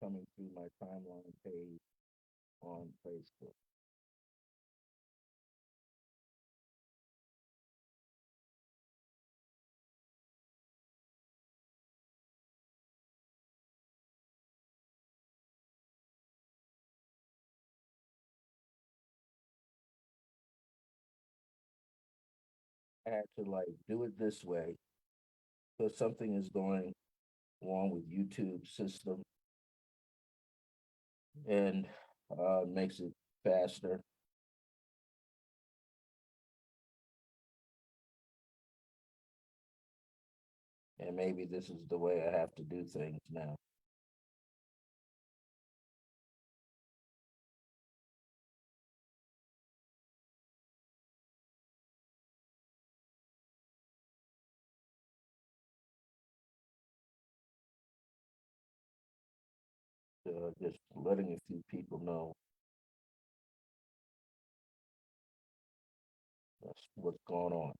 coming through my timeline page on Facebook. I had to like do it this way because something is going wrong with YouTube system and makes it faster. And maybe this is the way I have to do things now. Just letting a few people know that's what's going on.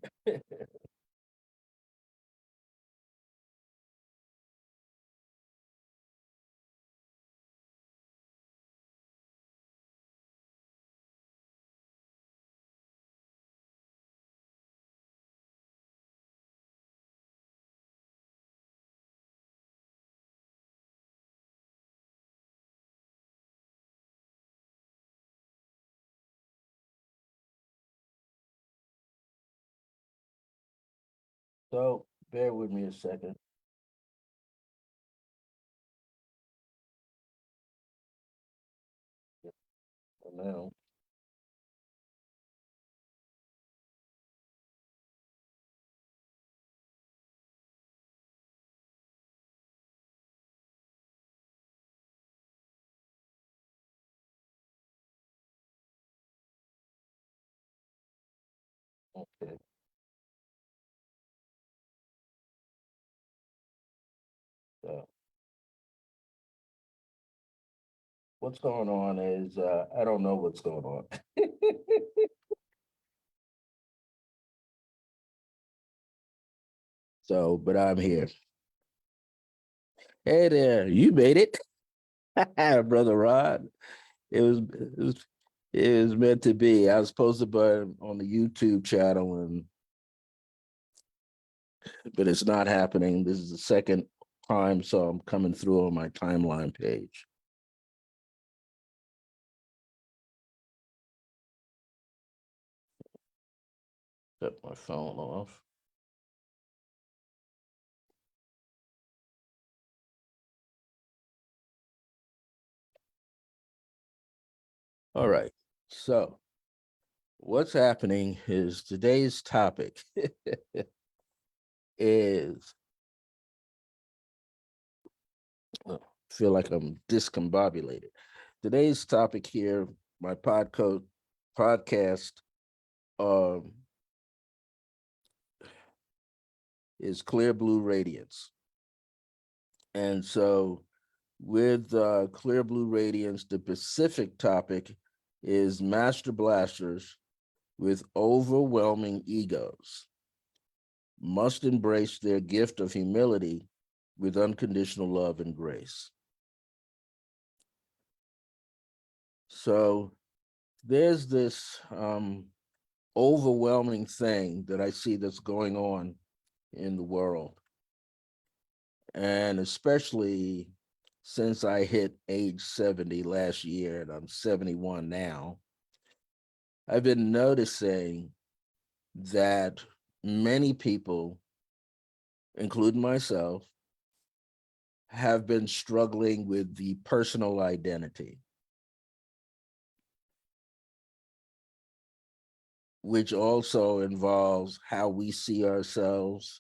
So bear with me a second. For now. Okay. So what's going on is I don't know what's going on. So, but I'm here. Hey there, you made it, brother Rod. It was meant to be. I was supposed to be on the YouTube channel, and but it's not happening. This is the second time, so I'm coming through on my timeline page. Set my phone off. All right. So what's happening is today's topic is feel like I'm discombobulated. Today's topic here, my podcast um, is Clear Blue Radiance. And so with Clear Blue Radiance, the specific topic is Master Blasters with overwhelming egos must embrace their gift of humility with unconditional love and grace. So there's this overwhelming thing that I see that's going on in the world. And especially since I hit age 70 last year and I'm 71 now, I've been noticing that many people, including myself, have been struggling with the personal identity, which also involves how we see ourselves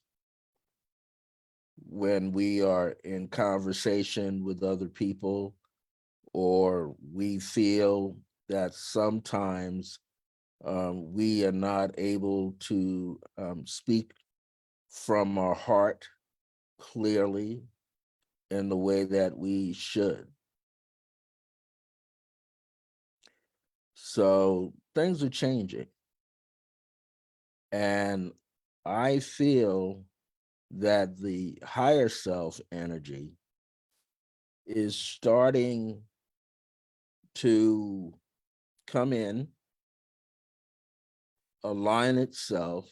when we are in conversation with other people, or we feel that sometimes we are not able to speak from our heart clearly in the way that we should. So things are changing. And I feel that the higher self energy is starting to come in, align itself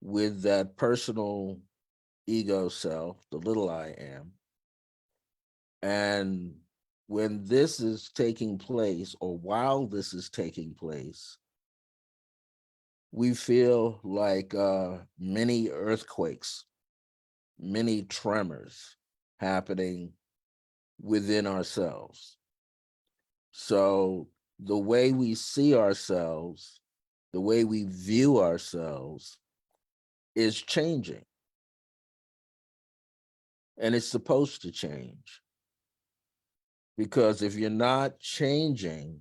with that personal ego self, the little I am. And when this is taking place, or while this is taking place, we feel like many earthquakes, many tremors happening within ourselves. So the way we see ourselves, the way we view ourselves is changing. And it's supposed to change. Because if you're not changing,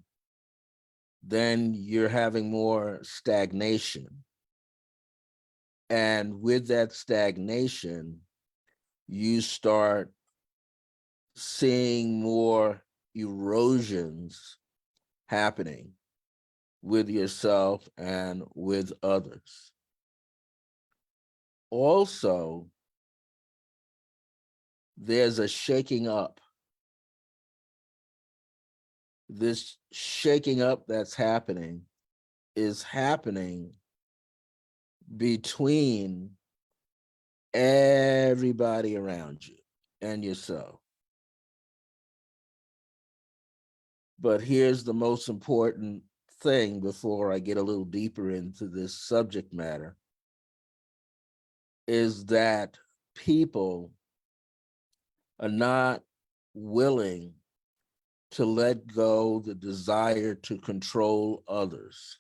then you're having more stagnation. And with that stagnation, you start seeing more erosions happening with yourself and with others. Also, there's a shaking up. This shaking up that's happening is happening between everybody around you and yourself. But here's the most important thing before I get a little deeper into this subject matter, is that people are not willing to let go the desire to control others.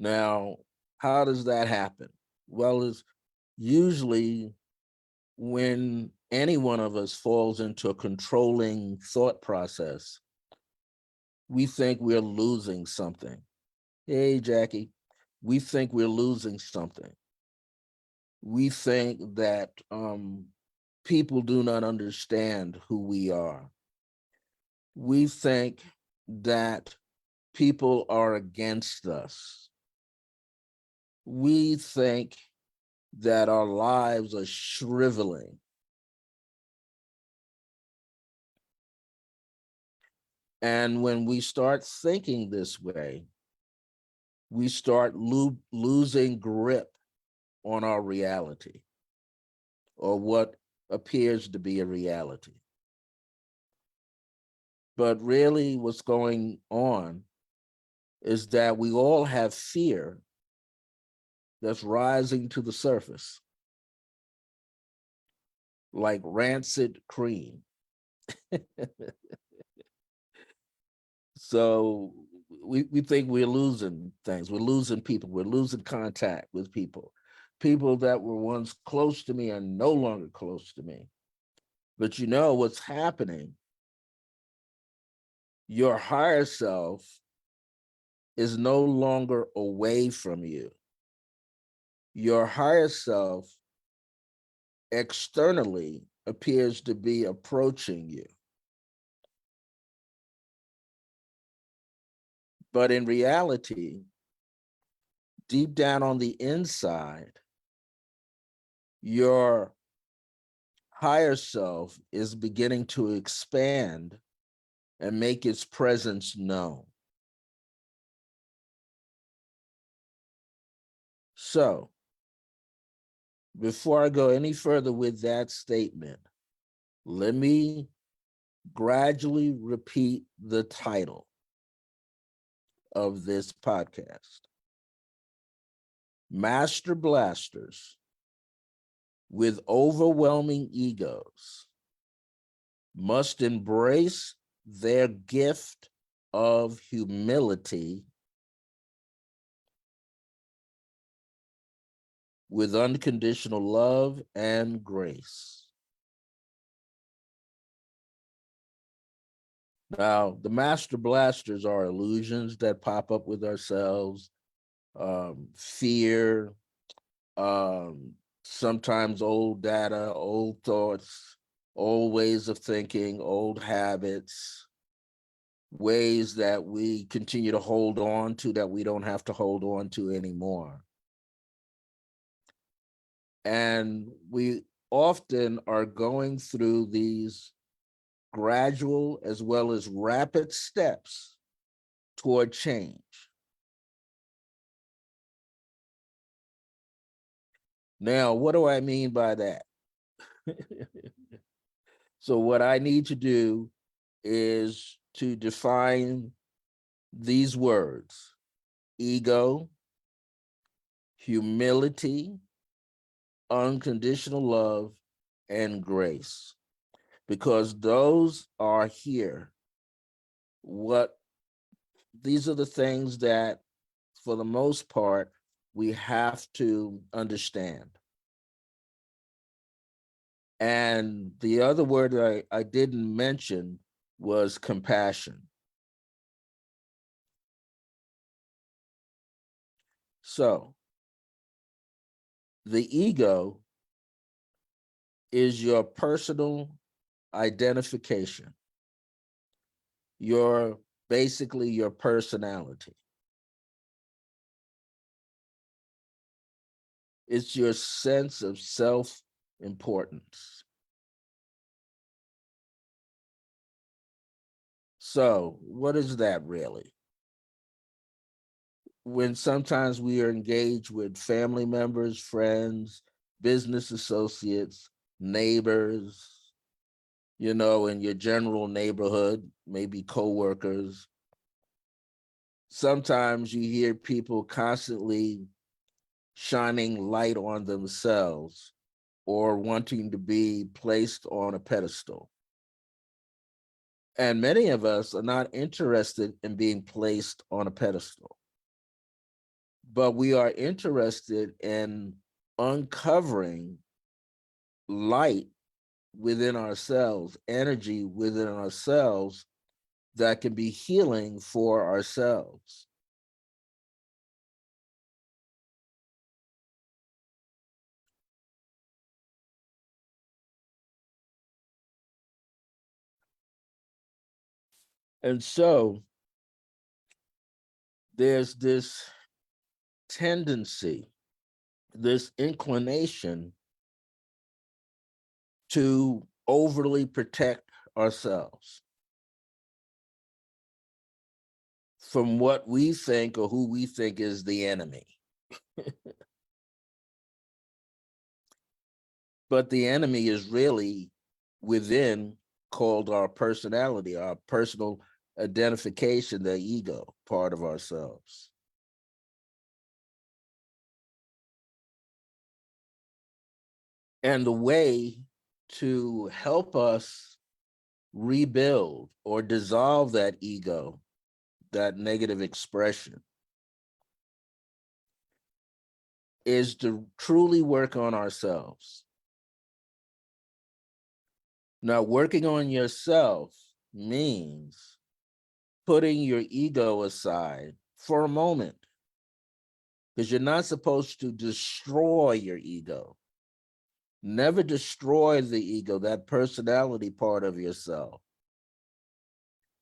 Now, how does that happen? Well, it's usually when any one of us falls into a controlling thought process, we think we're losing something. Hey, Jackie, we think we're losing something. We think that people do not understand who we are. We think that people are against us. We think that our lives are shriveling. And when we start thinking this way, we start losing grip on our reality, or what appears to be a reality. But really, what's going on is that we all have fear that's rising to the surface, like rancid cream. So we think we're losing things. We're losing people. We're losing contact with people. People that were once close to me are no longer close to me. But you know what's happening? Your higher self is no longer away from you. Your higher self externally appears to be approaching you. But in reality, deep down on the inside, your higher self is beginning to expand and make its presence known. So, before I go any further with that statement, let me gradually repeat the title of this podcast. Master Blasters with overwhelming egos must embrace their gift of humility with unconditional love and grace. Now, the master blasters are illusions that pop up with ourselves, fear, sometimes old data, old thoughts, old ways of thinking, old habits, ways that we continue to hold on to that we don't have to hold on to anymore. And we often are going through these gradual as well as rapid steps toward change. Now, what do I mean by that? So what I need to do is to define these words: ego, humility, unconditional love, and grace, because those are here. What these are the things that, for the most part, we have to understand. And the other word I didn't mention was compassion. So the ego is your personal identification, your basically your personality. It's your sense of self-importance. So what is that really? When sometimes we are engaged with family members, friends, business associates, neighbors, in your general neighborhood, maybe coworkers. Sometimes you hear people constantly shining light on themselves or wanting to be placed on a pedestal. And many of us are not interested in being placed on a pedestal, but we are interested in uncovering light within ourselves, energy within ourselves that can be healing for ourselves. And so there's this tendency, this inclination to overly protect ourselves from what we think or who we think is the enemy. But the enemy is really within, called our personality, our personal identification, the ego part of ourselves. And the way to help us rebuild or dissolve that ego, that negative expression, is to truly work on ourselves. Now, working on yourself means putting your ego aside for a moment, because you're not supposed to destroy your ego. Never destroy the ego, that personality part of yourself,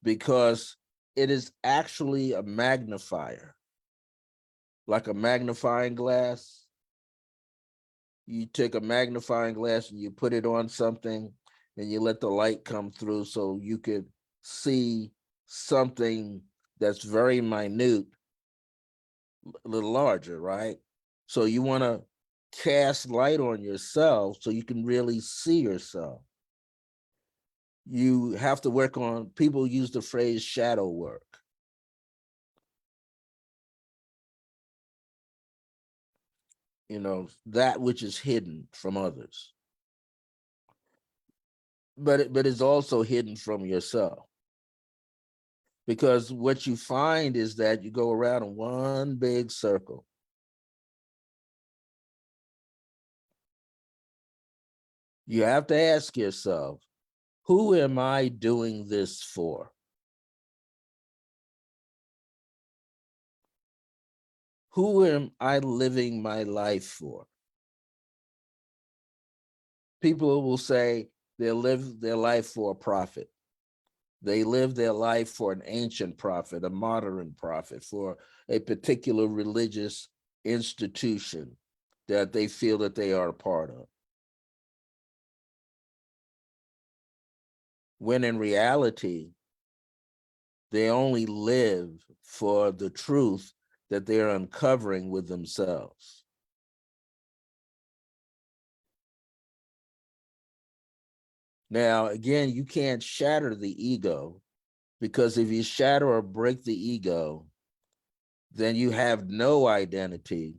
because it is actually a magnifier, like a magnifying glass. You take a magnifying glass and you put it on something and you let the light come through so you could see something that's very minute, a little larger, right? So you want to cast light on yourself so you can really see yourself. You have to work on, people use the phrase shadow work. That which is hidden from others, but it's also hidden from yourself. Because what you find is that you go around in one big circle. You have to ask yourself, who am I doing this for? Who am I living my life for? People will say they live their life for a prophet. They live their life for an ancient prophet, a modern prophet, for a particular religious institution. that they feel that they are a part of. When in reality, they only live for the truth that they're uncovering with themselves. Now, again, you can't shatter the ego, because if you shatter or break the ego, then you have no identity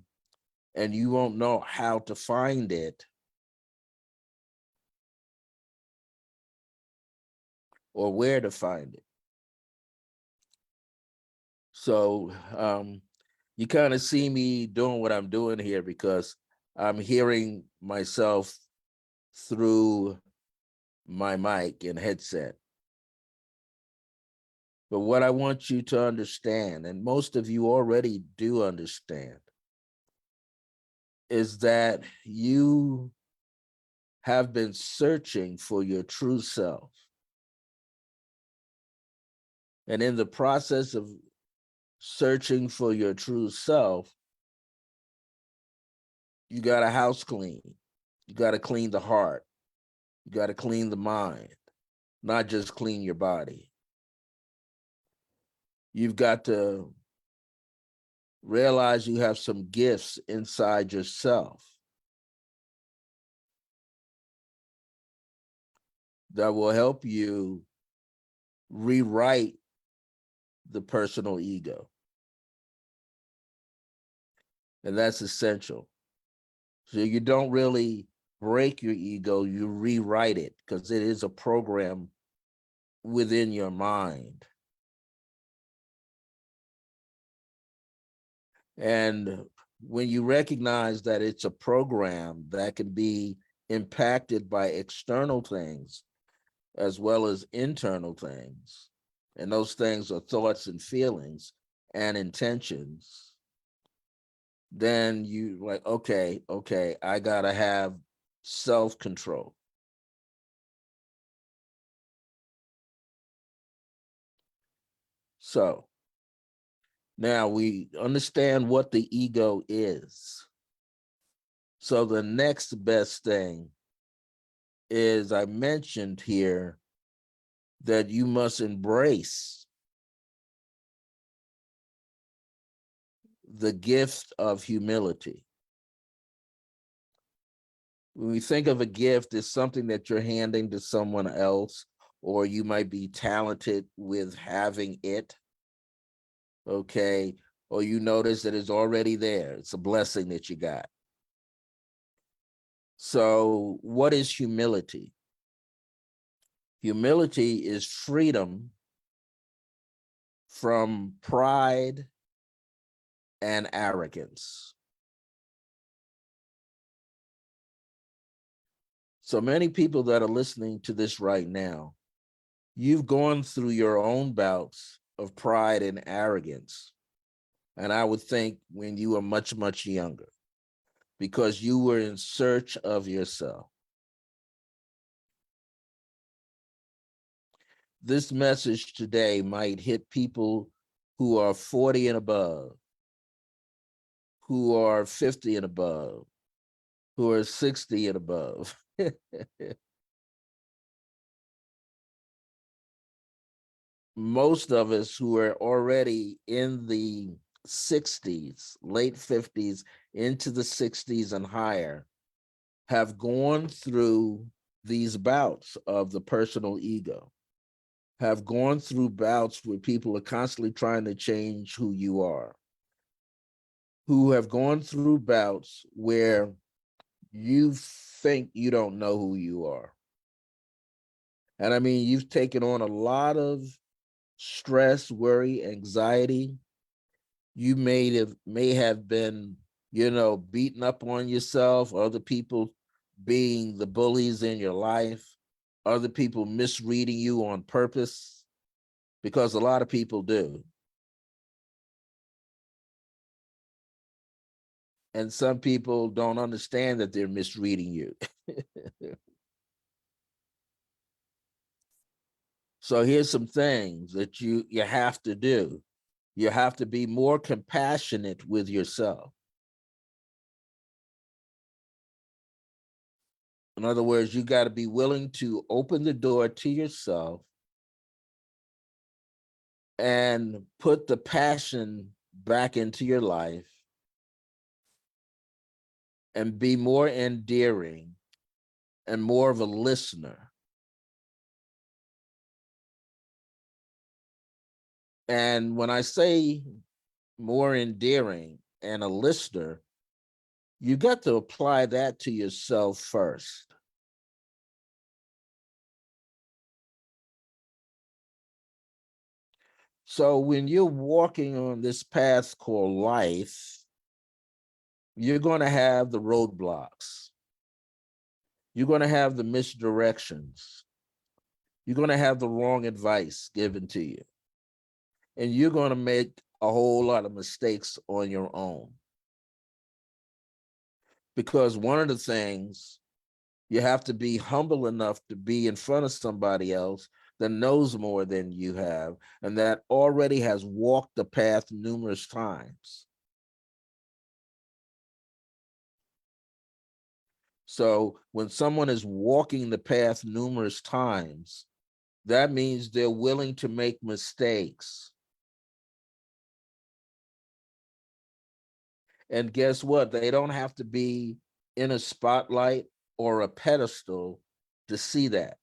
and you won't know how to find it or where to find it. So you kind of see me doing what I'm doing here because I'm hearing myself through my mic and headset. But what I want you to understand, and most of you already do understand, is that you have been searching for your true self. And in the process of searching for your true self, you got to house clean. You got to clean the heart. You got to clean the mind, not just clean your body. You've got to realize you have some gifts inside yourself that will help you rewrite the personal ego. And that's essential. So you don't really break your ego, you rewrite it, because it is a program within your mind. And when you recognize that it's a program that can be impacted by external things as well as internal things, and those things are thoughts and feelings and intentions, then you like, okay, I gotta have self-control. So now we understand what the ego is. So the next best thing is, I mentioned here that you must embrace the gift of humility. When we think of a gift, it's something that you're handing to someone else, or you might be talented with having it, okay? Or you notice that it's already there. It's a blessing that you got. So what is humility? Humility is freedom from pride and arrogance. So many people that are listening to this right now, you've gone through your own bouts of pride and arrogance. And I would think when you were much, much younger, because you were in search of yourself. This message today might hit people who are 40 and above, who are 50 and above, who are 60 and above. Most of us who are already in the 60s, late 50s, into the 60s and higher, have gone through these bouts of the personal ego, have gone through bouts where people are constantly trying to change who you are, who have gone through bouts where you think you don't know who you are. And I mean, you've taken on a lot of stress, worry, anxiety. You may have been, beaten up on yourself, other people being the bullies in your life, other people misreading you on purpose, because a lot of people do. And some people don't understand that they're misreading you. So here's some things that you have to do. You have to be more compassionate with yourself. In other words, you got to be willing to open the door to yourself and put the passion back into your life and be more endearing and more of a listener. And when I say more endearing and a listener, you got to apply that to yourself first. So when you're walking on this path called life, you're going to have the roadblocks. You're going to have the misdirections. You're going to have the wrong advice given to you. And you're going to make a whole lot of mistakes on your own. Because one of the things, you have to be humble enough to be in front of somebody else that knows more than you have and that already has walked the path numerous times. So when someone is walking the path numerous times, that means they're willing to make mistakes. And guess what? They don't have to be in a spotlight or a pedestal to see that.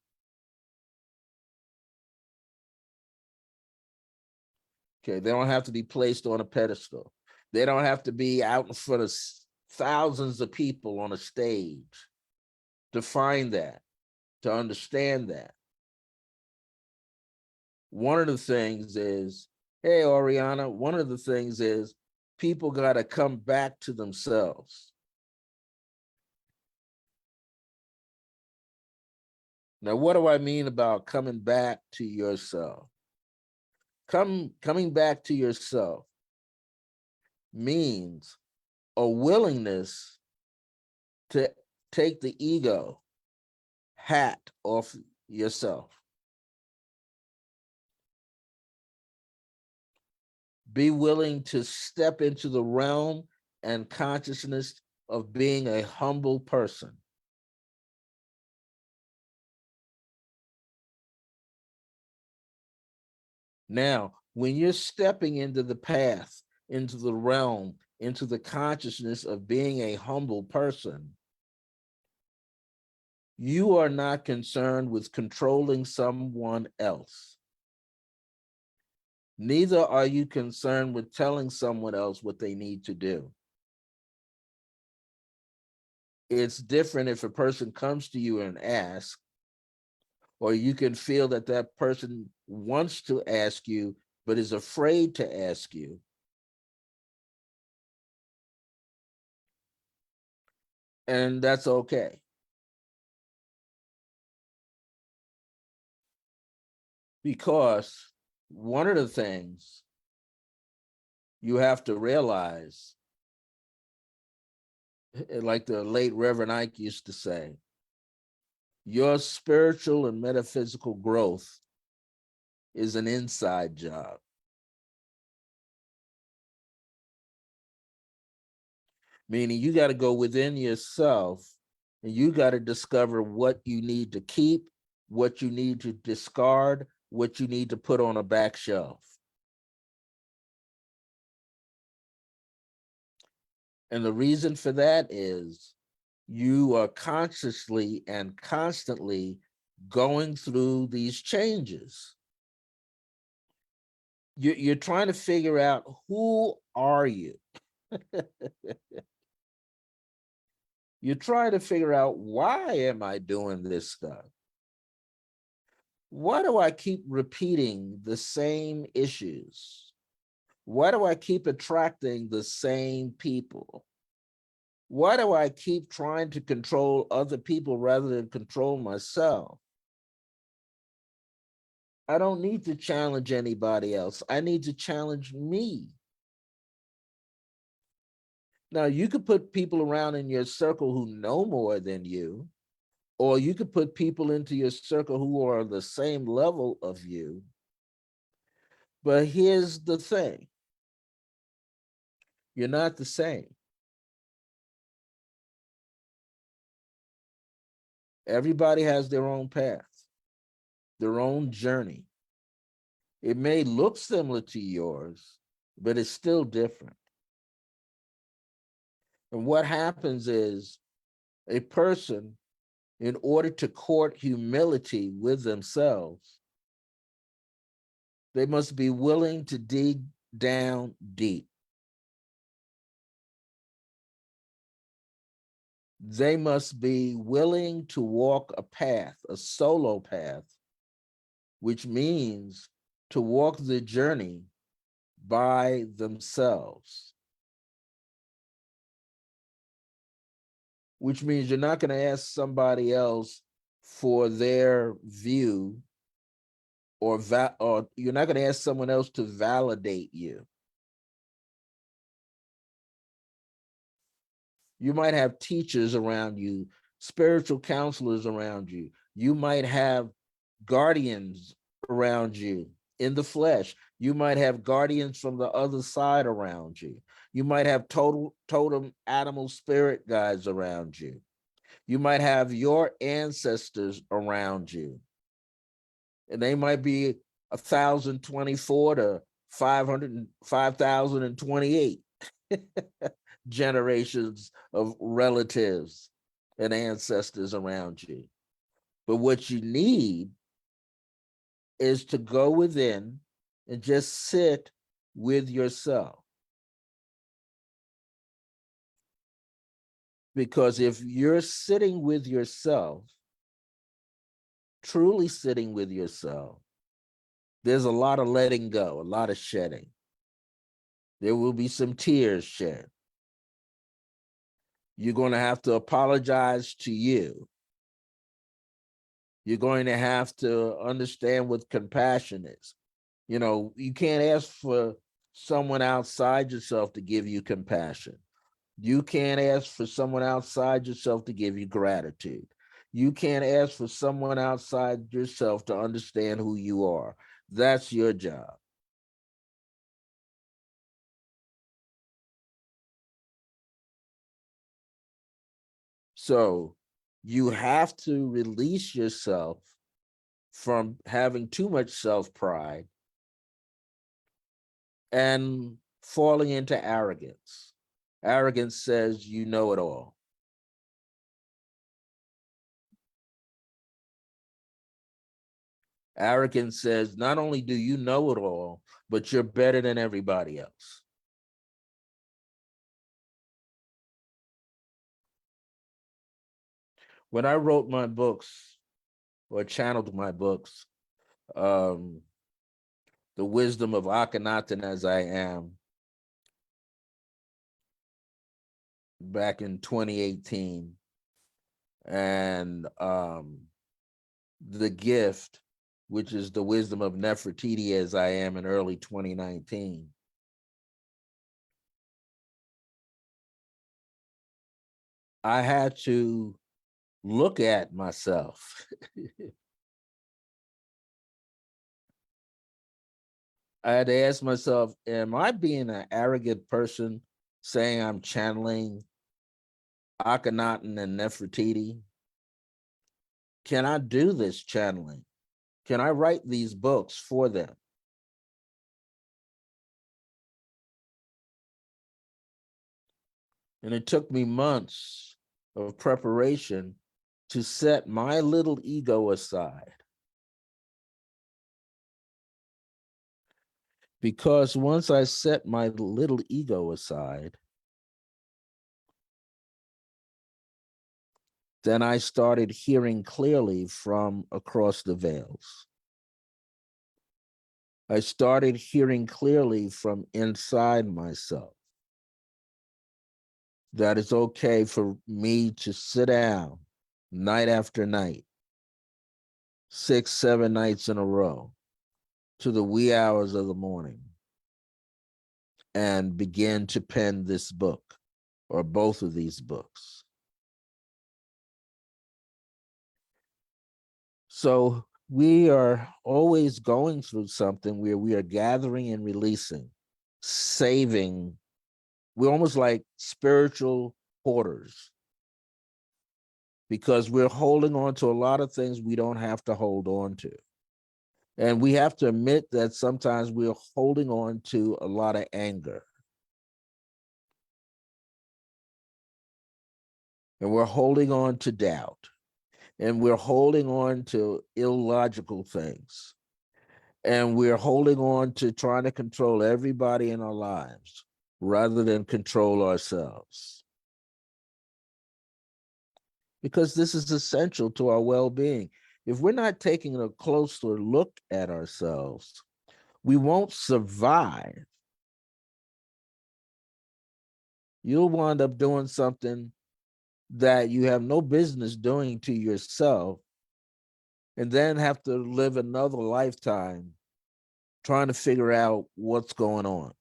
Okay, they don't have to be placed on a pedestal. They don't have to be out in front of thousands of people on a stage to find that, to understand that. One of the things is, hey, Oriana, one of the things is people got to come back to themselves. Now, what do I mean about coming back to yourself? Coming back to yourself means a willingness to take the ego hat off yourself. Be willing to step into the realm and consciousness of being a humble person. Now, when you're stepping into the path, into the realm, into the consciousness of being a humble person, you are not concerned with controlling someone else. Neither are you concerned with telling someone else what they need to do. It's different if a person comes to you and asks, or you can feel that that person wants to ask you, but is afraid to ask you. And that's okay. Because one of the things you have to realize, like the late Reverend Ike used to say, your spiritual and metaphysical growth is an inside job. Meaning you got to go within yourself and you got to discover what you need to keep, what you need to discard, what you need to put on a back shelf. And the reason for that is you are consciously and constantly going through these changes. You're trying to figure out, who are you? You're trying to figure out, why am I doing this stuff? Why do I keep repeating the same issues? Why do I keep attracting the same people? Why do I keep trying to control other people rather than control myself? I don't need to challenge anybody else. I need to challenge me. Now, you could put people around in your circle who know more than you, or you could put people into your circle who are the same level of you. But here's the thing. You're not the same. Everybody has their own path, their own journey. It may look similar to yours, but it's still different. And what happens is a person, in order to court humility with themselves, they must be willing to dig down deep. They must be willing to walk a path, a solo path, which means to walk the journey by themselves, which means you're not going to ask somebody else for their view, or you're not going to ask someone else to validate you. You might have teachers around you, spiritual counselors around you. You might have guardians around you in the flesh. You might have guardians from the other side around you. You might have totem animal spirit guides around you. You might have your ancestors around you. And they might be 1,024 to 5,028 generations of relatives and ancestors around you. But what you need is to go within and just sit with yourself. Because if you're sitting with yourself, truly sitting with yourself, there's a lot of letting go, a lot of shedding. There will be some tears shed. You're going to have to apologize to you. You're going to have to understand what compassion is. You know, you can't ask for someone outside yourself to give you compassion. You can't ask for someone outside yourself to give you gratitude. You can't ask for someone outside yourself to understand who you are. That's your job. So you have to release yourself from having too much self-pride and falling into arrogance. Arrogance says you know it all. Arrogance says not only do you know it all, but you're better than everybody else. When I wrote my books or channeled my books, The Wisdom of Akhenaten as I Am, back in 2018, and The Gift, which is the wisdom of Nefertiti as I Am, in early 2019. I had to look at myself. I had to ask myself, am I being an arrogant person saying I'm channeling Akhenaten and Nefertiti? Can I do this channeling? Can I write these books for them? And it took me months of preparation to set my little ego aside. Because once I set my little ego aside, then I started hearing clearly from across the veils. I started hearing clearly from inside myself that it's okay for me to sit down night after night, 6, 7 nights in a row, to the wee hours of the morning, and begin to pen this book or both of these books. So we are always going through something where we are gathering and releasing, saving. We're almost like spiritual hoarders, because we're holding on to a lot of things we don't have to hold on to. And we have to admit that sometimes we're holding on to a lot of anger. And we're holding on to doubt. And we're holding on to illogical things. And we're holding on to trying to control everybody in our lives rather than control ourselves. Because this is essential to our well-being. If we're not taking a closer look at ourselves, we won't survive. You'll wind up doing something that you have no business doing to yourself, and then have to live another lifetime trying to figure out what's going on.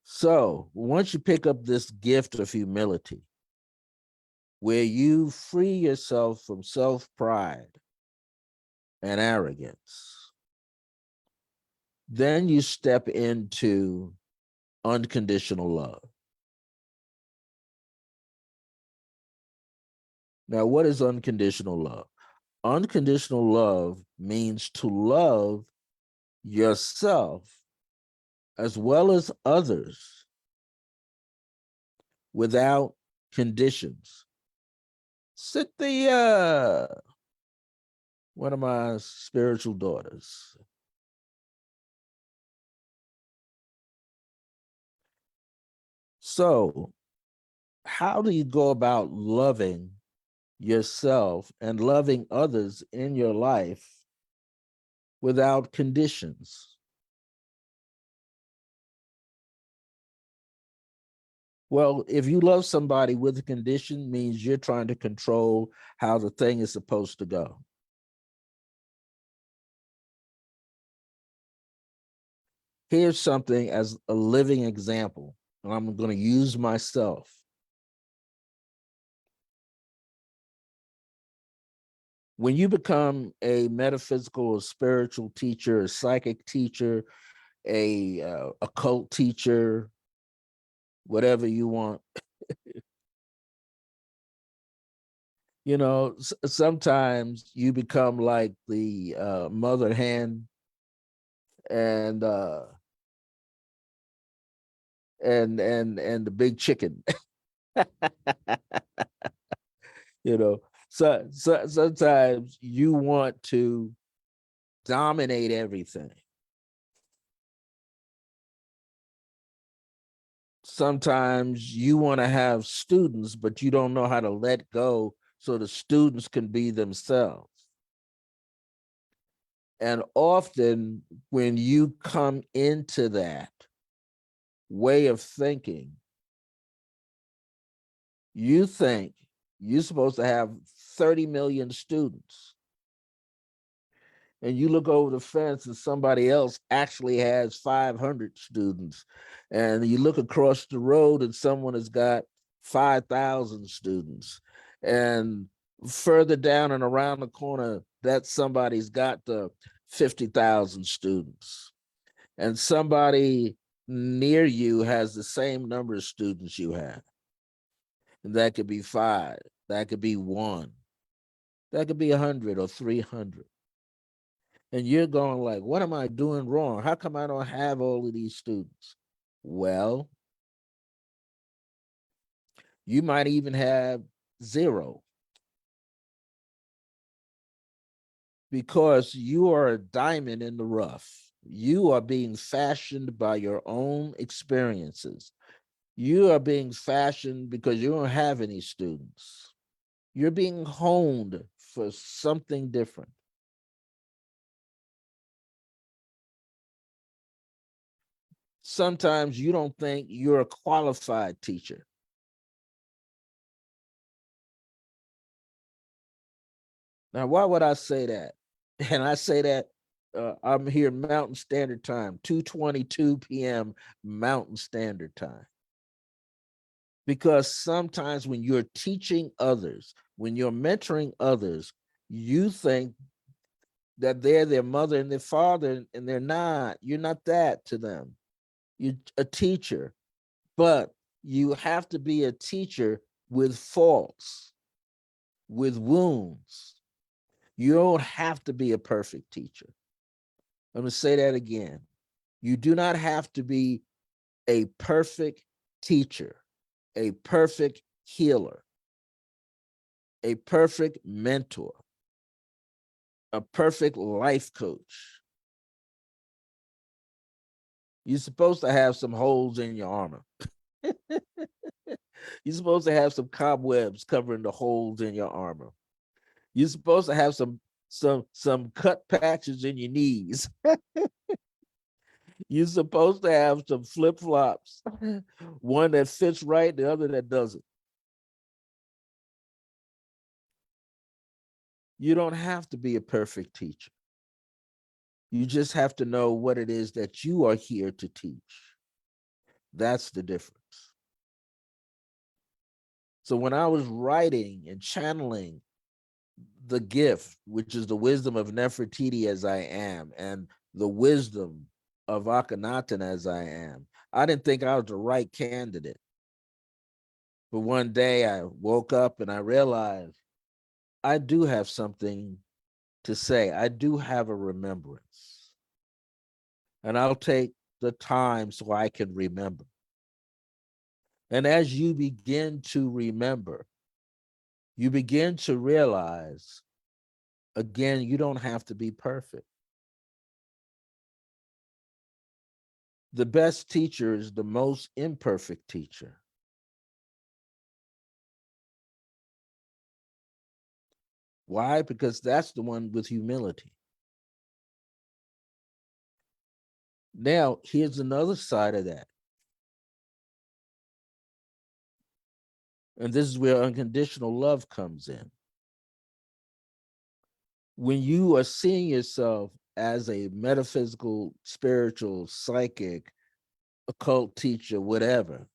So once you pick up this gift of humility, where you free yourself from self-pride and arrogance, then you step into unconditional love. Now, what is unconditional love? Unconditional love means to love yourself as well as others without conditions. Cynthia, one of my spiritual daughters. So, how do you go about loving yourself and loving others in your life without conditions? Well, if you love somebody with a condition, means you're trying to control how the thing is supposed to go. Here's something as a living example, and I'm going to use myself. When you become a metaphysical or spiritual teacher, a psychic teacher, a occult teacher, whatever you want, you know, sometimes you become like the mother hen and the big chicken. You know, so sometimes you want to dominate everything. Sometimes you want to have students, but you don't know how to let go so the students can be themselves. And often when you come into that way of thinking, you think you're supposed to have 30 million students. And you look over the fence and somebody else actually has 500 students. And you look across the road and someone has got 5,000 students. And further down and around the corner, that somebody's got the 50,000 students. And somebody near you has the same number of students you have. And that could be 5, that could be 1, that could be 100 or 300. And you're going like, what am I doing wrong? How come I don't have all of these students? Well, you might even have 0, because you are a diamond in the rough. You are being fashioned by your own experiences. You are being fashioned because you don't have any students. You're being honed for something different. Sometimes you don't think you're a qualified teacher. Now, why would I say that? And I say that I'm here Mountain Standard Time, 2:22 p.m. Mountain Standard Time. Because sometimes when you're teaching others, when you're mentoring others, you think that they're their mother and their father, and they're not. You're not that to them. You're a teacher. But you have to be a teacher with faults, with wounds. You don't have to be a perfect teacher. I'm going to say that again. You do not have to be a perfect teacher, a perfect healer, a perfect mentor, a perfect life coach. You're supposed to have some holes in your armor. You're supposed to have some cobwebs covering the holes in your armor. You're supposed to have some cut patches in your knees. You're supposed to have some flip-flops, one that fits right, the other that doesn't. You don't have to be a perfect teacher. You just have to know what it is that you are here to teach. That's the difference. So when I was writing and channeling the gift, which is the wisdom of Nefertiti as I am, and the wisdom of Akhenaten as I am, I didn't think I was the right candidate. But one day I woke up and I realized I do have something to say. I do have a remembrance. And I'll take the time so I can remember. And as you begin to remember, you begin to realize, again, you don't have to be perfect. The best teacher is the most imperfect teacher. Why? Because that's the one with humility. Now, here's another side of that. And this is where unconditional love comes in. When you are seeing yourself as a metaphysical, spiritual, psychic, occult teacher, whatever,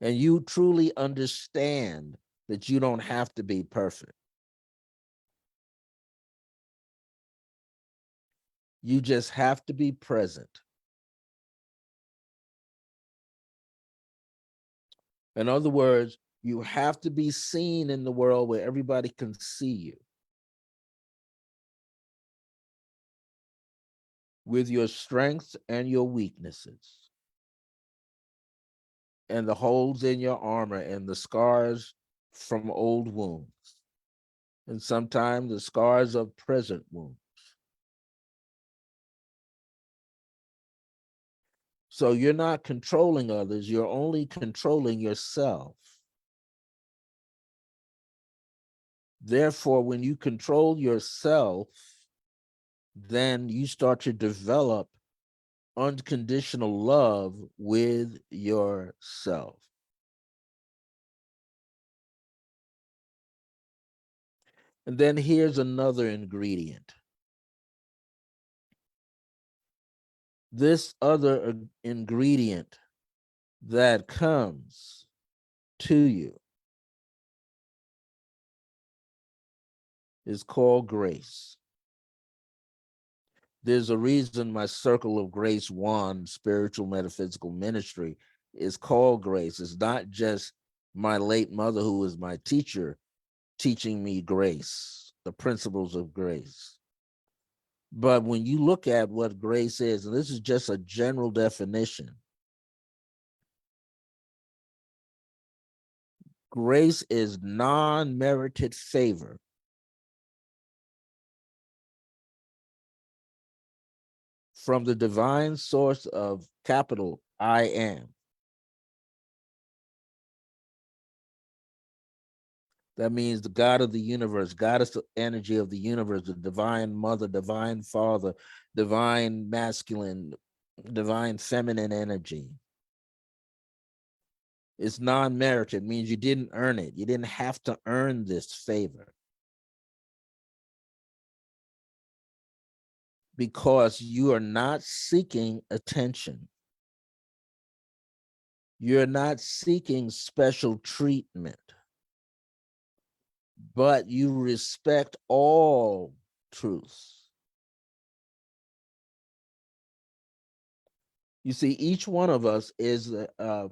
and you truly understand that you don't have to be perfect. You just have to be present. In other words, you have to be seen in the world where everybody can see you with your strengths and your weaknesses, and the holes in your armor and the scars from old wounds, and sometimes the scars of present wounds. So you're not controlling others, you're only controlling yourself. Therefore, when you control yourself, then you start to develop unconditional love with yourself. And then here's another ingredient. This other ingredient that comes to you is called grace. There's a reason my Circle of Grace One spiritual metaphysical ministry is called grace. It's not just my late mother, who was my teacher, teaching me grace, the principles of grace. But when you look at what grace is, and this is just a general definition, grace is non-merited favor from the divine source of capital I am. That means the God of the universe, goddess energy of the universe, the divine mother, divine father, divine masculine, divine feminine energy. It's non-merited, means you didn't earn it. You didn't have to earn this favor. Because you are not seeking attention. You're not seeking special treatment, but you respect all truths. You see, each one of us is the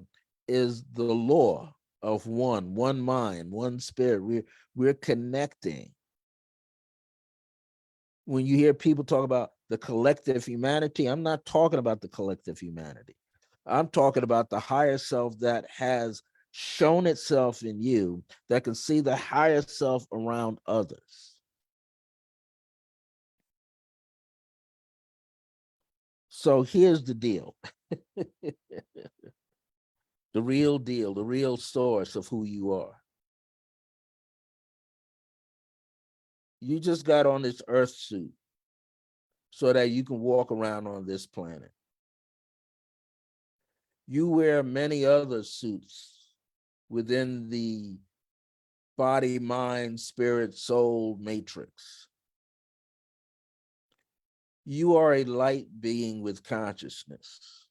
law of one mind, one spirit. We're connecting. When you hear people talk about the collective humanity, I'm not talking about the collective humanity. I'm talking about the higher self that has shown itself in you, that can see the higher self around others. So here's the deal. The real deal, the real source of who you are. You just got on this earth suit so that you can walk around on this planet. You wear many other suits within the body, mind, spirit, soul matrix. You are a light being with consciousness.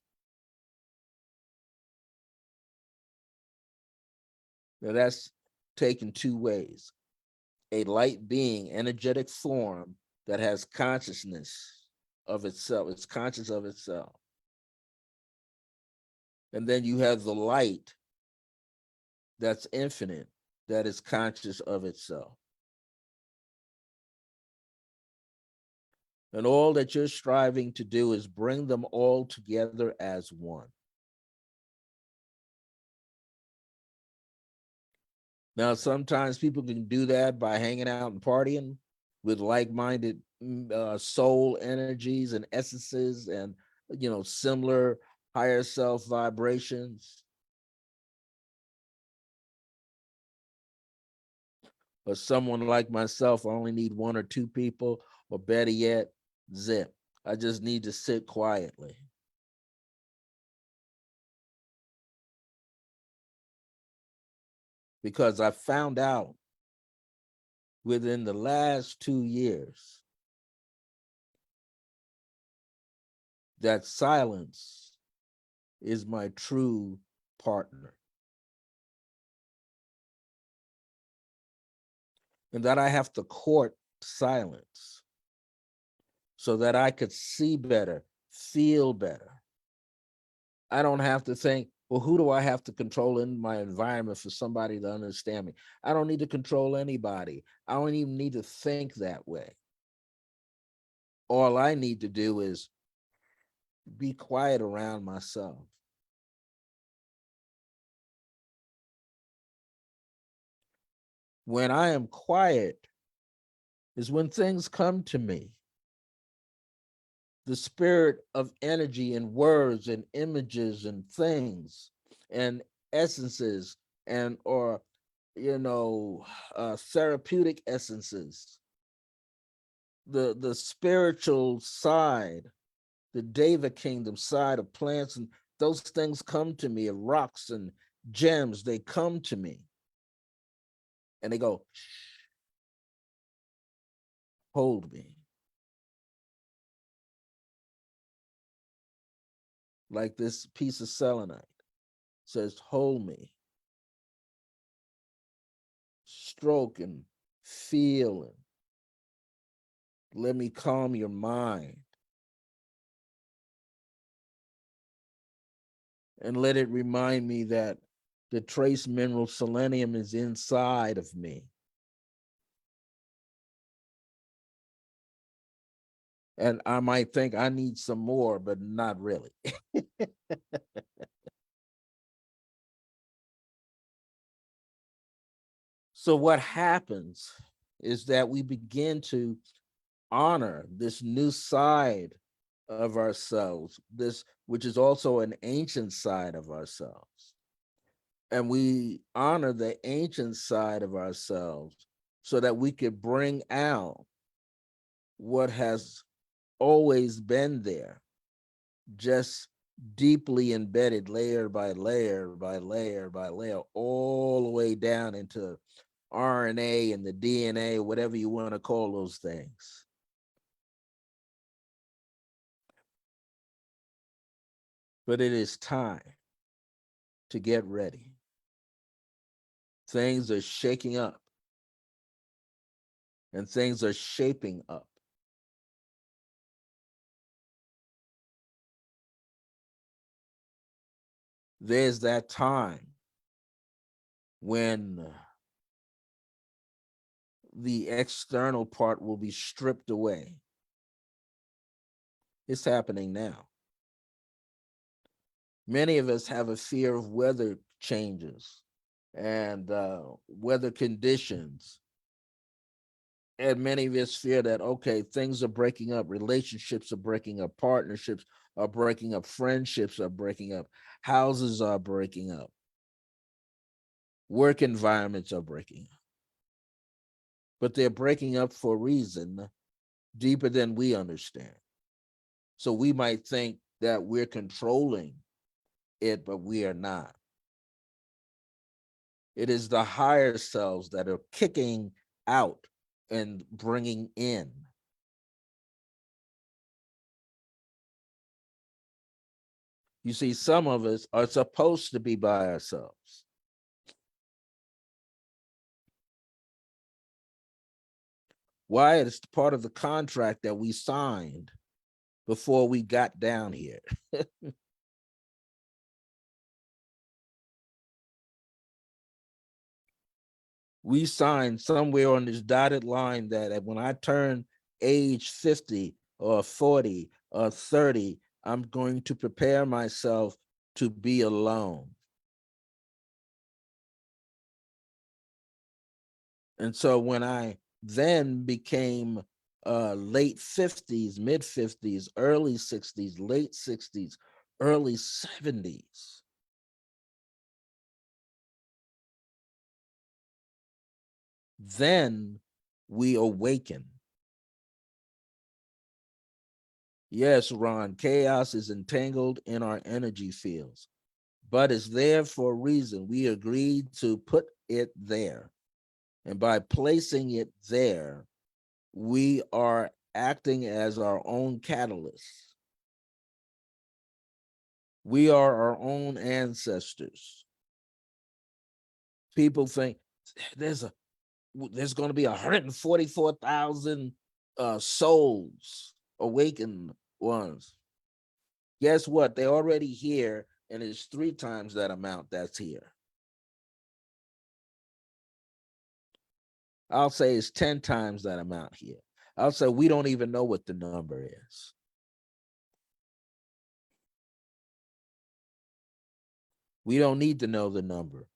Now that's taken two ways. A light being, energetic form that has consciousness of itself, it's conscious of itself. And then you have the light that's infinite, that is conscious of itself. And all that you're striving to do is bring them all together as one. Now, sometimes people can do that by hanging out and partying with like-minded soul energies and essences and, similar higher self vibrations. Or someone like myself, I only need one or two people, or better yet, zip. I just need to sit quietly. Because I found out within the last 2 years that silence is my true partner. And that I have to court silence so that I could see better, feel better. I don't have to think, well, who do I have to control in my environment for somebody to understand me? I don't need to control anybody. I don't even need to think that way. All I need to do is be quiet around myself. When I am quiet is when things come to me. The spirit of energy and words and images and things and essences and or therapeutic essences, the spiritual side, the Deva kingdom side of plants, and those things come to me, of rocks and gems, they come to me and they go, hold me. Like this piece of selenite says, hold me. Stroke and feel and let me calm your mind. And let it remind me that the trace mineral selenium is inside of me. And I might think I need some more, but not really. So what happens is that we begin to honor this new side of ourselves, this which is also an ancient side of ourselves. And we honor the ancient side of ourselves so that we could bring out what has always been there, just deeply embedded layer by layer by layer by layer, all the way down into RNA and the DNA, whatever you want to call those things. But it is time to get ready. Things are shaking up and things are shaping up. there's that time when the external part will be stripped away. It's happening now. Many of us have a fear of weather changes and weather conditions. And many of us fear that, okay, things are breaking up, relationships are breaking up, partnerships are breaking up, friendships are breaking up, houses are breaking up, work environments are breaking up. But they're breaking up for a reason deeper than we understand. So we might think that we're controlling it, but we are not. It is the higher selves that are kicking out and bringing in. You see, some of us are supposed to be by ourselves. Why? It's part of the contract that we signed before we got down here. We signed somewhere on this dotted line that when I turn age 50 or 40 or 30, I'm going to prepare myself to be alone. And so when I then became late 50s, mid 50s, early 60s, late 60s, early 70s, then we awaken. Yes, Ron, chaos is entangled in our energy fields, but it's there for a reason. We agreed to put it there. And by placing it there, we are acting as our own catalysts. We are our own ancestors. People think there's going to be 144,000 souls, awakened ones. Guess what? They're already here, and it's 3 times that amount that's here. I'll say it's 10 times that amount here. I'll say we don't even know what the number is. We don't need to know the number.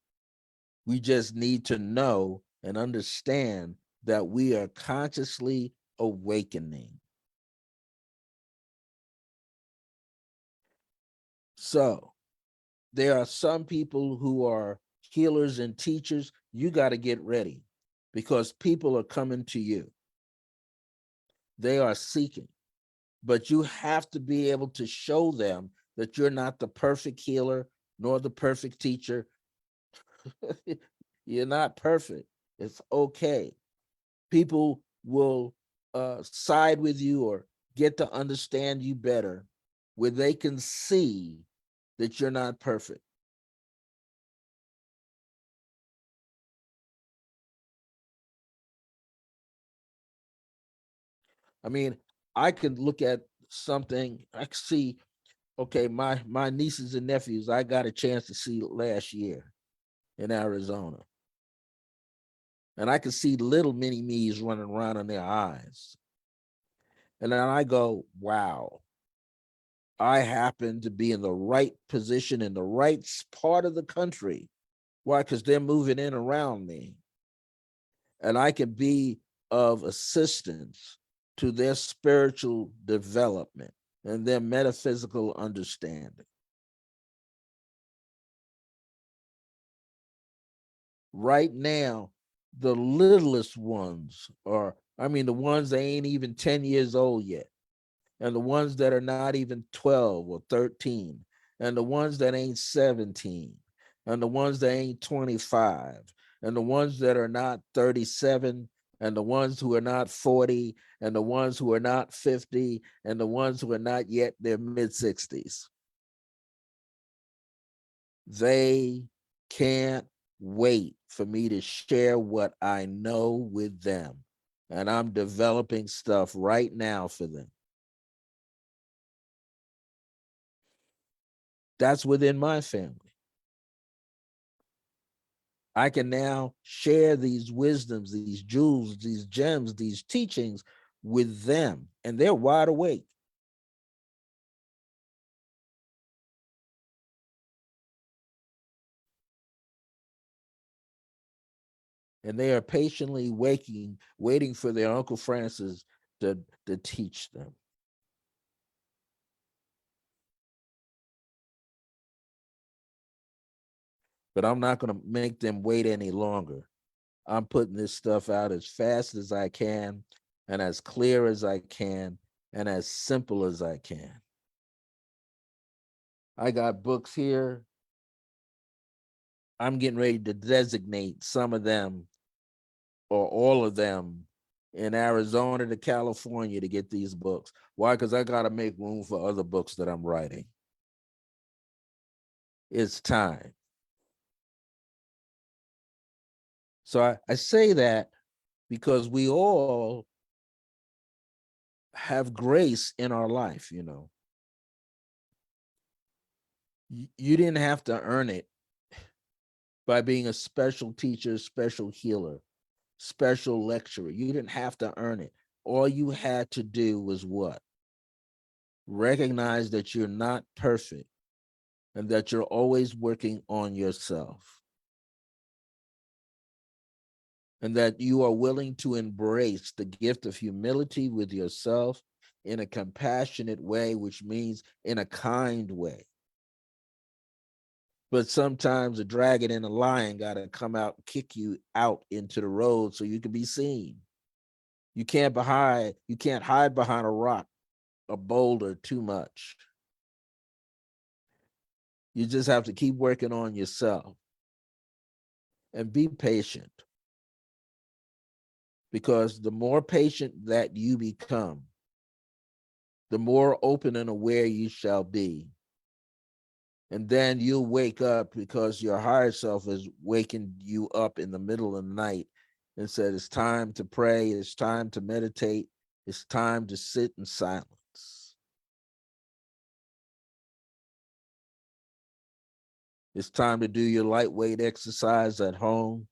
We just need to know and understand that we are consciously awakening. So there are some people who are healers and teachers. You got to get ready because people are coming to you. They are seeking, but you have to be able to show them that you're not the perfect healer nor the perfect teacher. You're not perfect. It's okay. People will side with you or get to understand you better where they can see that you're not perfect. I mean, I can look at something, I can see, okay, my nieces and nephews, I got a chance to see last year in Arizona. And I can see little mini me's running around in their eyes. And then I go, wow, I happen to be in the right position in the right part of the country. Why? Because they're moving in around me. And I can be of assistance to their spiritual development and their metaphysical understanding. Right now, the littlest ones are, I mean, the ones that ain't even 10 years old yet, and the ones that are not even 12 or 13, and the ones that ain't 17, and the ones that ain't 25, and the ones that are not 37, and the ones who are not 40, and the ones who are not 50, and the ones who are not yet their mid 60s. They can't wait for me to share what I know with them. And I'm developing stuff right now for them. That's within my family. I can now share these wisdoms, these jewels, these gems, these teachings with them, and they're wide awake. And they are patiently waiting for their Uncle Francis to teach them. But I'm not going to make them wait any longer. I'm putting this stuff out as fast as I can and as clear as I can and as simple as I can. I got books here. I'm getting ready to designate some of them or all of them in Arizona to California to get these books. Why? Because I got to make room for other books that I'm writing. It's time. So I say that because we all have grace in our life, you know. You didn't have to earn it by being a special teacher, special healer, special lecturer. You didn't have to earn it. All you had to do was what? Recognize that you're not perfect and that you're always working on yourself. And that you are willing to embrace the gift of humility with yourself in a compassionate way, which means in a kind way. But sometimes a dragon and a lion got to come out and kick you out into the road so you can be seen. You can't hide behind a rock, a boulder too much. You just have to keep working on yourself and be patient. Because the more patient that you become, the more open and aware you shall be. And then you'll wake up because your higher self is waking you up in the middle of the night and said, it's time to pray, it's time to meditate, it's time to sit in silence. It's time to do your lightweight exercise at home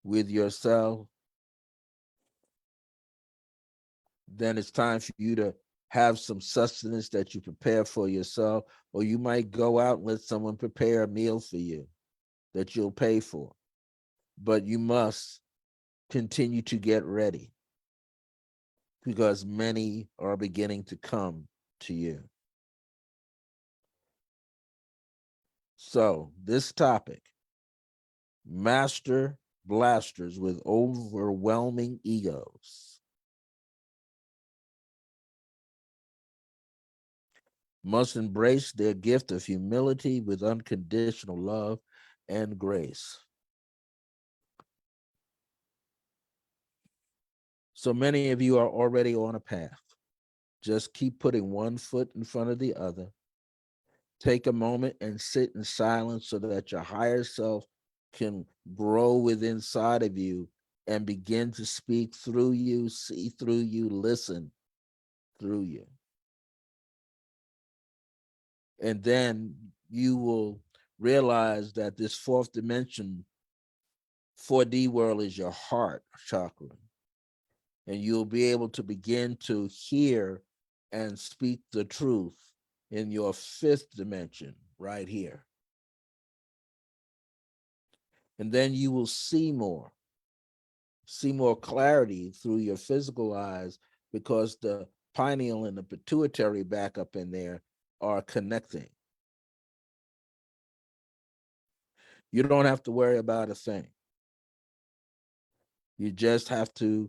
with yourself. Then it's time for you to have some sustenance that you prepare for yourself, or you might go out and let someone prepare a meal for you that you'll pay for. But you must continue to get ready because many are beginning to come to you. So, this topic, master blasters with overwhelming egos, must embrace their gift of humility with unconditional love and grace. So many of you are already on a path. Just keep putting one foot in front of the other. Take a moment and sit in silence so that your higher self can grow within inside of you and begin to speak through you, see through you, listen through you. And then you will realize that this fourth dimension, 4D world, is your heart chakra. And you'll be able to begin to hear and speak the truth in your fifth dimension right here. And then you will see more clarity through your physical eyes because the pineal and the pituitary back up in there are connecting. You don't have to worry about a thing. You just have to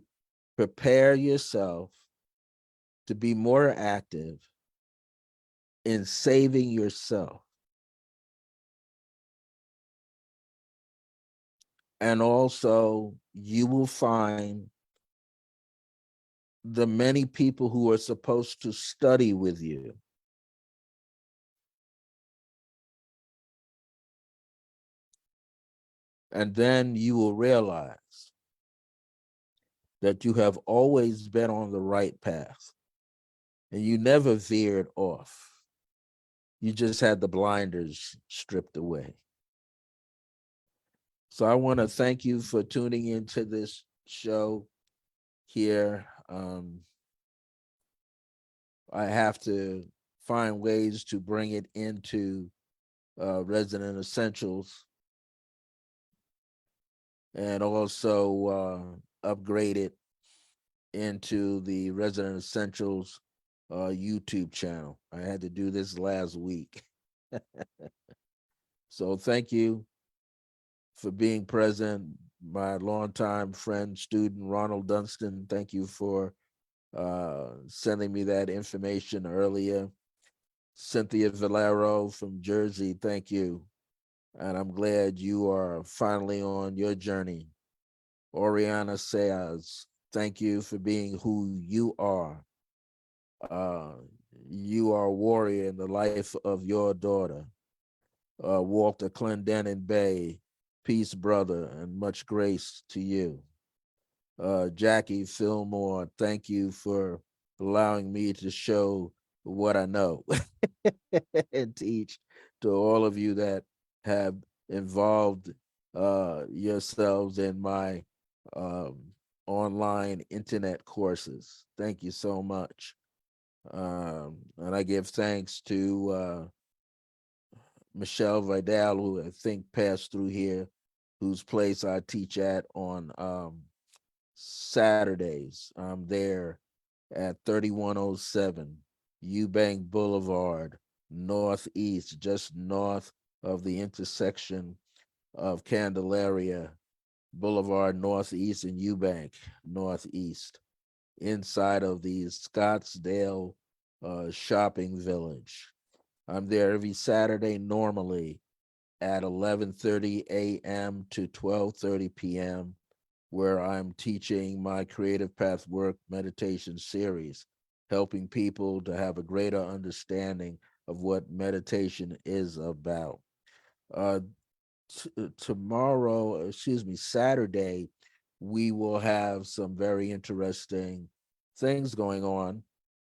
prepare yourself to be more active in saving yourself. And also, you will find the many people who are supposed to study with you. And then you will realize that you have always been on the right path and you never veered off. You just had the blinders stripped away. So I want to thank you for tuning into this show here. I have to find ways to bring it into Resident Essentials and also upgrade it into the Resident Essentials YouTube channel. I had to do this last week. So thank you for being present. My longtime friend, student Ronald Dunstan, thank you for sending me that information earlier. Cynthia Valero from Jersey, thank you. And I'm glad you are finally on your journey. Oriana Seas, thank you for being who you are. Uh, you are a warrior in the life of your daughter. Walter Clendenin Bay, peace, brother, and much grace to you. Jackie Fillmore, thank you for allowing me to show what I know and teach to all of you that have involved yourselves in my um, online internet courses. Thank you so much. And I give thanks to Michelle Vidal, who I think passed through here, whose place I teach at on Saturdays. I'm there at 3107 Eubank Boulevard, Northeast, just north of the intersection of Candelaria Boulevard, Northeast, and Eubank, Northeast, inside of the Scottsdale shopping village. I'm there every Saturday normally at 11:30 a.m. to 12:30 p.m., where I'm teaching my Creative Path Work meditation series, helping people to have a greater understanding of what meditation is about. Uh, Tomorrow, excuse me, Saturday, we will have some very interesting things going on.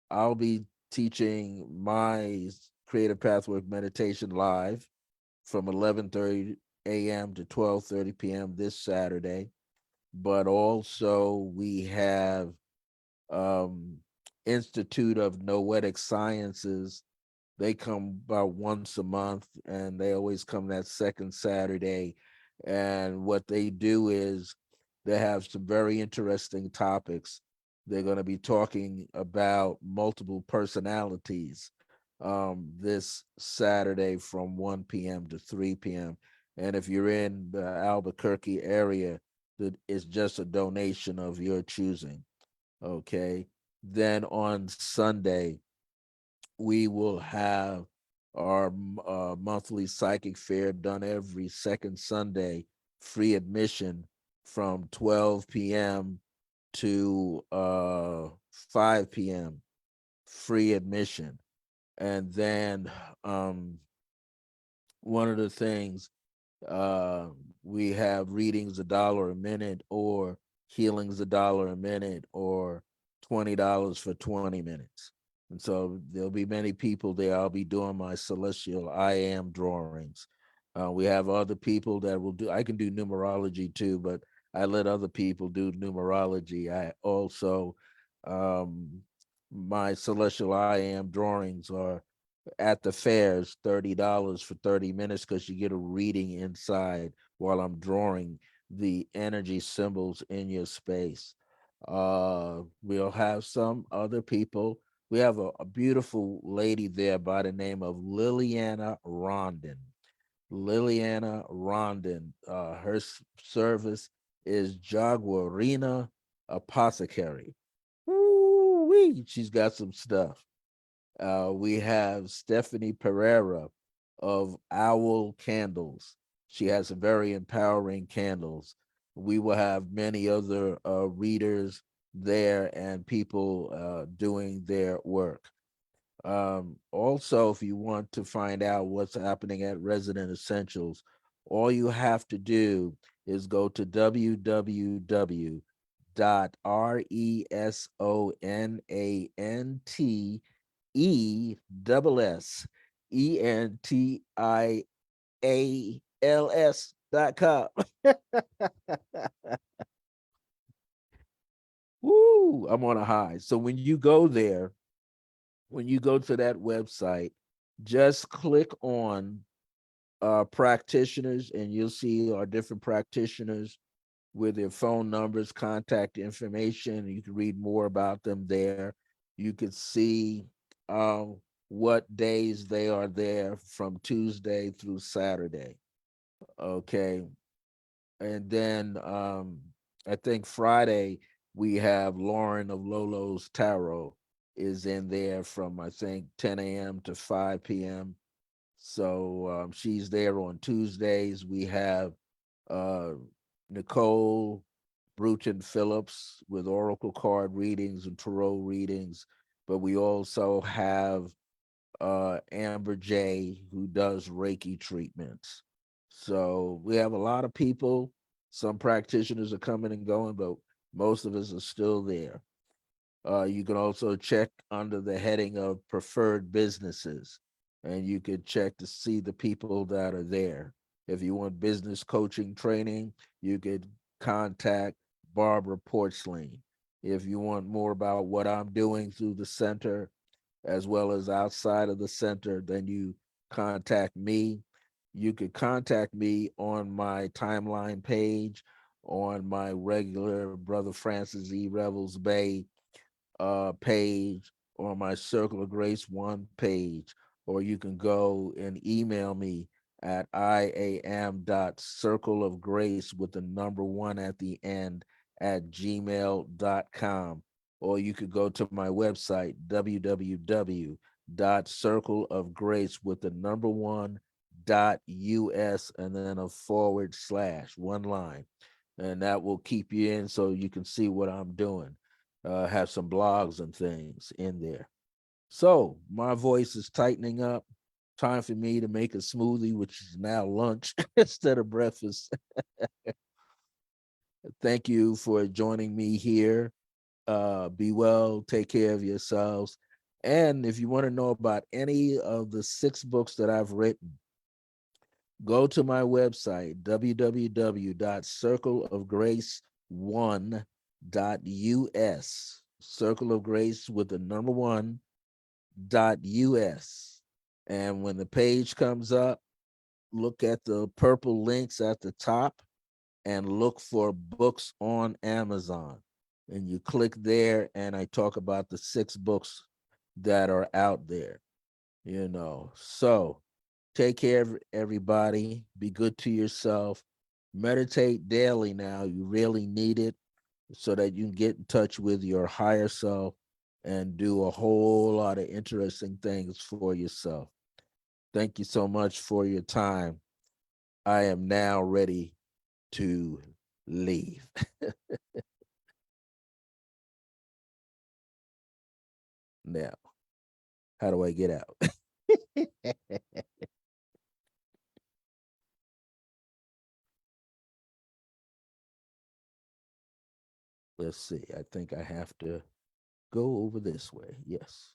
I'll be teaching my Creative Pathwork meditation live from 11:30 a.m. to 12:30 p.m. this Saturday. But also we have um, Institute of Noetic Sciences. They come about once a month, and they always come that second Saturday. And what they do is they have some very interesting topics. They're going to be talking about multiple personalities this Saturday from 1 p.m. to 3 p.m. And if you're in the Albuquerque area, it's just a donation of your choosing. Okay. Then on Sunday, we will have our monthly psychic fair done every second Sunday, free admission from 12 p.m. to 5 p.m. free admission. And then one of the things uh, we have readings $1 a minute or healings $1 a minute or $20 for 20 minutes. And so there'll be many people there. I'll be doing my celestial I am drawings. We have other people that will do, I can do numerology too, but I let other people do numerology. I also, um, my celestial I am drawings are at the fairs, $30 for 30 minutes because you get a reading inside while I'm drawing the energy symbols in your space. We'll have some other people. We have a beautiful lady there by the name of Liliana Rondon. Liliana Rondon, her service is Jaguarina Apothecary. Woo-wee, she's got some stuff. We have Stephanie Pereira of Owl Candles. She has some very empowering candles. We will have many other readers there and people doing their work. Also, if you want to find out what's happening at Resident Essentials, all you have to do is go to www.resonanteentals.com com. Woo! I'm on a high. So when you go there, when you go to that website, just click on practitioners and you'll see our different practitioners with their phone numbers, contact information. You can read more about them there. You could see what days they are there from Tuesday through Saturday. Okay. And then I think Friday we have Lauren of Lolo's Tarot is in there from I think 10 a.m. to 5 p.m. So she's there on Tuesdays. We have uh, Nicole Bruton Phillips with Oracle card readings and tarot readings, but we also have Amber J, who does Reiki treatments. So we have a lot of people. Some practitioners are coming and going, but most of us are still there. You can also check under the heading of preferred businesses, and you could check to see the people that are there. If you want business coaching training, you could contact Barbara Porcelain. If you want more about what I'm doing through the center, as well as outside of the center, then you contact me. You could contact me on my timeline page, on my regular Brother Francis E. Revels-Bey page, or my Circle of Grace 1 page, or you can go and email me at iam.circleofgrace with the number 1 at the end at gmail.com. Or you could go to my website, www.circleofgrace with the number 1 .us and then a / one line. And that will keep you in so you can see what I'm doing. Have some blogs and things in there. So my voice is tightening up. Time for me to make a smoothie, which is now lunch instead of breakfast. Thank you for joining me here. Be well, take care of yourselves. And if you want to know about any of the 6 books that I've written, go to my website, www.circleofgrace1.us. Circle of Grace with the number 1.us. And when the page comes up, look at the purple links at the top and look for books on Amazon. And you click there, and I talk about the 6 books that are out there, you know. So take care of everybody. Be good to yourself. Meditate daily now. You really need it so that you can get in touch with your higher self and do a whole lot of interesting things for yourself. Thank you so much for your time. I am now ready to leave. Now, how do I get out? Let's see. I think I have to go over this way. Yes.